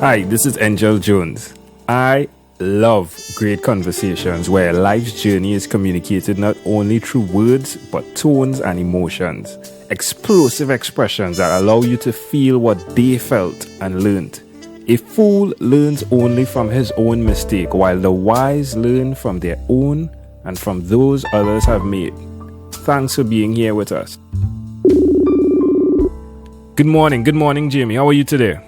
Hi, this is Angel Jones. I love great conversations where life's journey is communicated not only through words, but tones and emotions. Explosive expressions that allow you to feel what they felt and learned. A fool learns only from his own mistake, while the wise learn from their own and from those others have made. Thanks for being here with us. Good morning, Jamie. How are you today?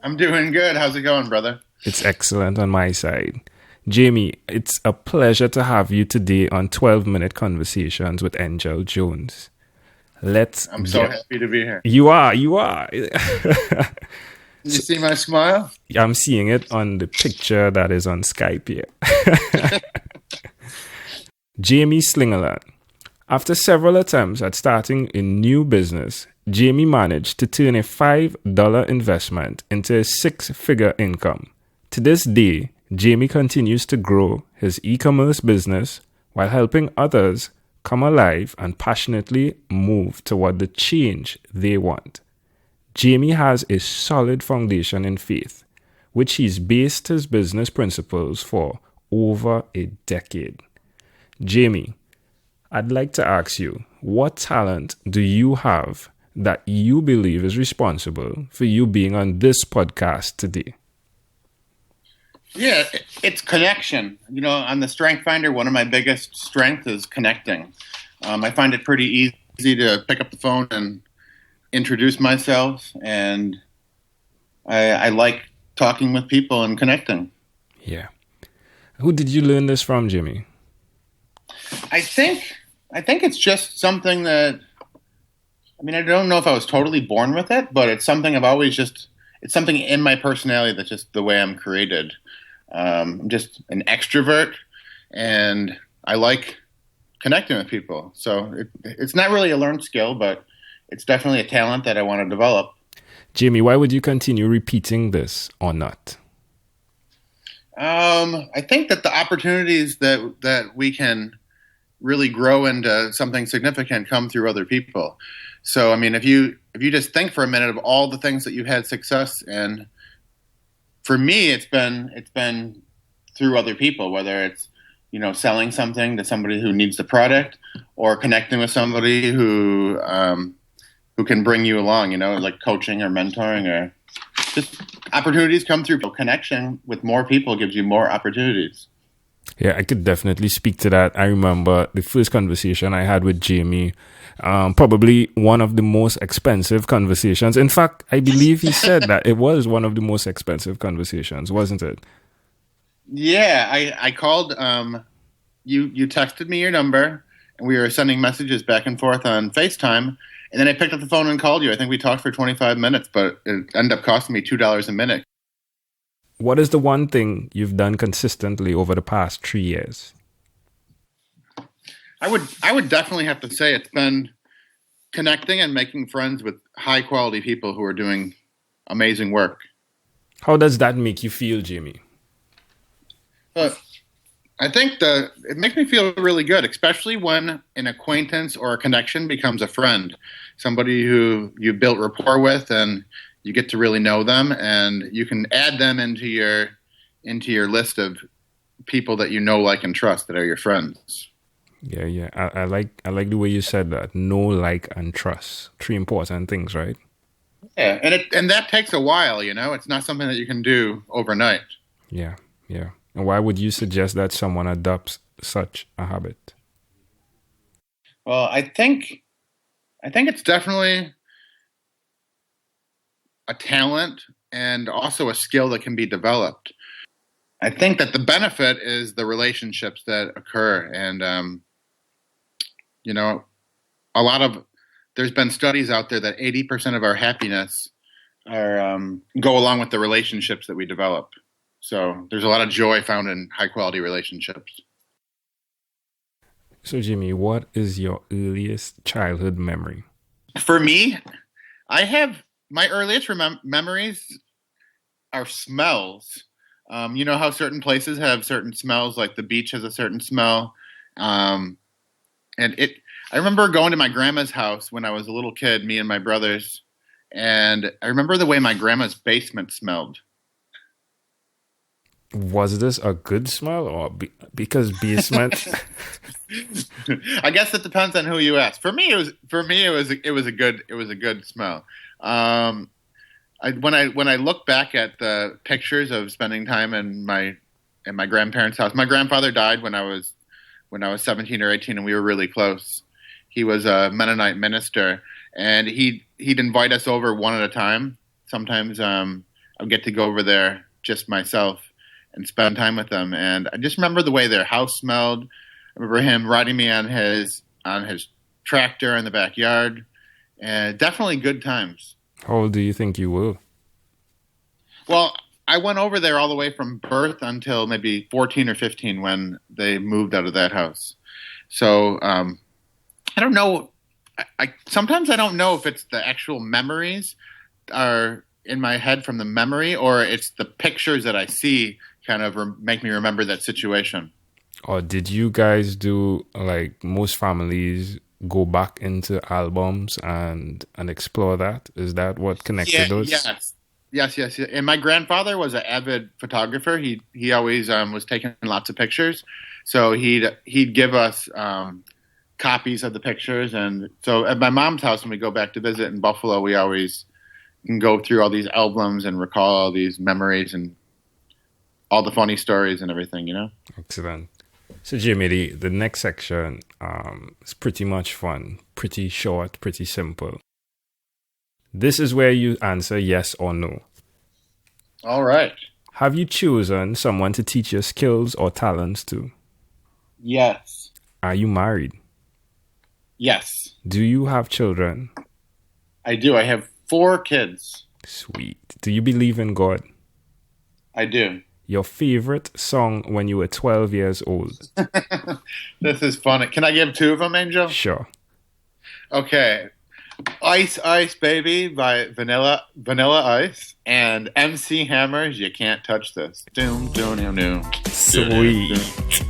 I'm doing good. How's it going, brother? It's excellent on my side. Jamie, it's a pleasure to have you today on 12-Minute Conversations with Angel Jones. I'm so happy to be here. You are. You see my smile? I'm seeing it on the picture that is on Skype here. Jamie Slingerland. After several attempts at starting a new business, Jamie managed to turn a $5 investment into a six-figure income. To this day, Jamie continues to grow his e-commerce business while helping others come alive and passionately move toward the change they want. Jamie has a solid foundation in faith, which he's based his business principles for over a decade. Jamie, I'd like to ask you, what talent do you have that you believe is responsible for you being on this podcast today? Yeah, it's connection. You know, on the Strength Finder, one of my biggest strengths is connecting. I find it pretty easy to pick up the phone and introduce myself, and I like talking with people and connecting. Yeah. Who did you learn this from, Jimmy? I think it's just something that, I don't know if I was totally born with it, but it's something it's something in my personality that's just the way I'm created. I'm just an extrovert, and I like connecting with people. So it's not really a learned skill, but it's definitely a talent that I want to develop. Jamie, why would you continue repeating this or not? I think that the opportunities that we can really grow into something significant come through other people. So, if you just think for a minute of all the things that you've had success in, for me, it's been through other people, whether it's, selling something to somebody who needs the product or connecting with somebody who can bring you along, like coaching or mentoring, or just opportunities come through. Connection with more people gives you more opportunities. Yeah, I could definitely speak to that. I remember the first conversation I had with Jamie, probably one of the most expensive conversations. In fact, I believe he said that it was one of the most expensive conversations, wasn't it? Yeah, I called. You texted me your number, and we were sending messages back and forth on FaceTime. And then I picked up the phone and called you. I think we talked for 25 minutes, but it ended up costing me $2 a minute. What is the one thing you've done consistently over the past 3 years? I would definitely have to say it's been connecting and making friends with high quality people who are doing amazing work. How does that make you feel, Jamie? I think it makes me feel really good, especially when an acquaintance or a connection becomes a friend, somebody who you built rapport with, and you get to really know them, and you can add them into your list of people that you know, like, and trust that are your friends. Yeah. I like the way you said that. Know, like, and trust. 3 important things, right? Yeah, and that takes a while. It's not something that you can do overnight. Yeah. And why would you suggest that someone adopts such a habit? Well, I think it's definitely a talent and also a skill that can be developed. I think that the benefit is the relationships that occur, and there's been studies out there that 80% of our happiness go along with the relationships that we develop. So there's a lot of joy found in high quality relationships. So Jimmy, what is your earliest childhood memory? For me, I have my earliest memories are smells. You know how certain places have certain smells, like the beach has a certain smell. I remember going to my grandma's house when I was a little kid, me and my brothers, and I remember the way my grandma's basement smelled. Was this a good smell or because basement? I guess it depends on who you ask. It was a good smell. When I look back at the pictures of spending time in my grandparents' house, my grandfather died when I was 17 or 18, and we were really close. He was a Mennonite minister, and he'd invite us over one at a time. Sometimes I'd get to go over there just myself and spend time with them. And I just remember the way their house smelled. I remember him riding me on his tractor in the backyard, and definitely good times. How old do you think you were? Well, I went over there all the way from birth until maybe 14 or 15 when they moved out of that house. So I don't know. Sometimes I don't know if it's the actual memories are in my head from the memory, or it's the pictures that I see kind of make me remember that situation. Or did you guys do like most families go back into albums and explore that? Is that what connected us? Yes. And my grandfather was an avid photographer. He always was taking lots of pictures, so he'd give us copies of the pictures. And so at my mom's house, when we go back to visit in Buffalo, we always can go through all these albums and recall all these memories and all the funny stories and everything, Excellent. So Jamie, the next section is pretty much fun, pretty short, pretty simple. This is where you answer yes or no. All right. Have you chosen someone to teach your skills or talents to? Yes. Are you married? Yes. Do you have children? I do. I have 4 kids. Sweet. Do you believe in God? I do. Your favorite song when you were 12 years old? This is funny. Can I give 2 of them, Angel? Sure. Okay. Ice Ice Baby by Vanilla Ice and MC Hammer's You Can't Touch This. Doom, doom, doom, doom. Sweet.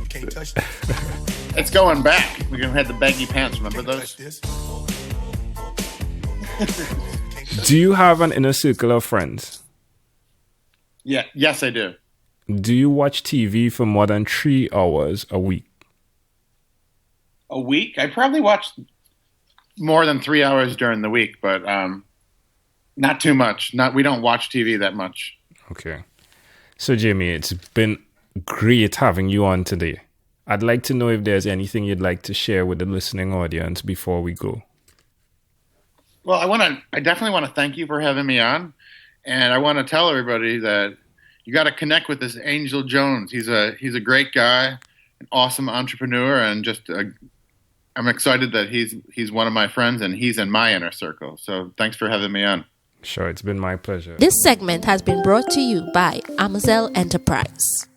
Can't touch this. It's going back. We had the baggy pants. Remember those? Do you have an inner circle of friends? Yeah. Yes, I do. Do you watch TV for more than 3 hours a week? A week? I probably watch more than 3 hours during the week, but not too much. We don't watch TV that much. Okay. So, Jamie, it's been great having you on today. I'd like to know if there's anything you'd like to share with the listening audience before we go. Well, I definitely want to thank you for having me on, and I want to tell everybody that you got to connect with this Angel Jones. He's a great guy, an awesome entrepreneur, and I'm excited that he's one of my friends and he's in my inner circle. So thanks for having me on. Sure, it's been my pleasure. This segment has been brought to you by Amazel Enterprise.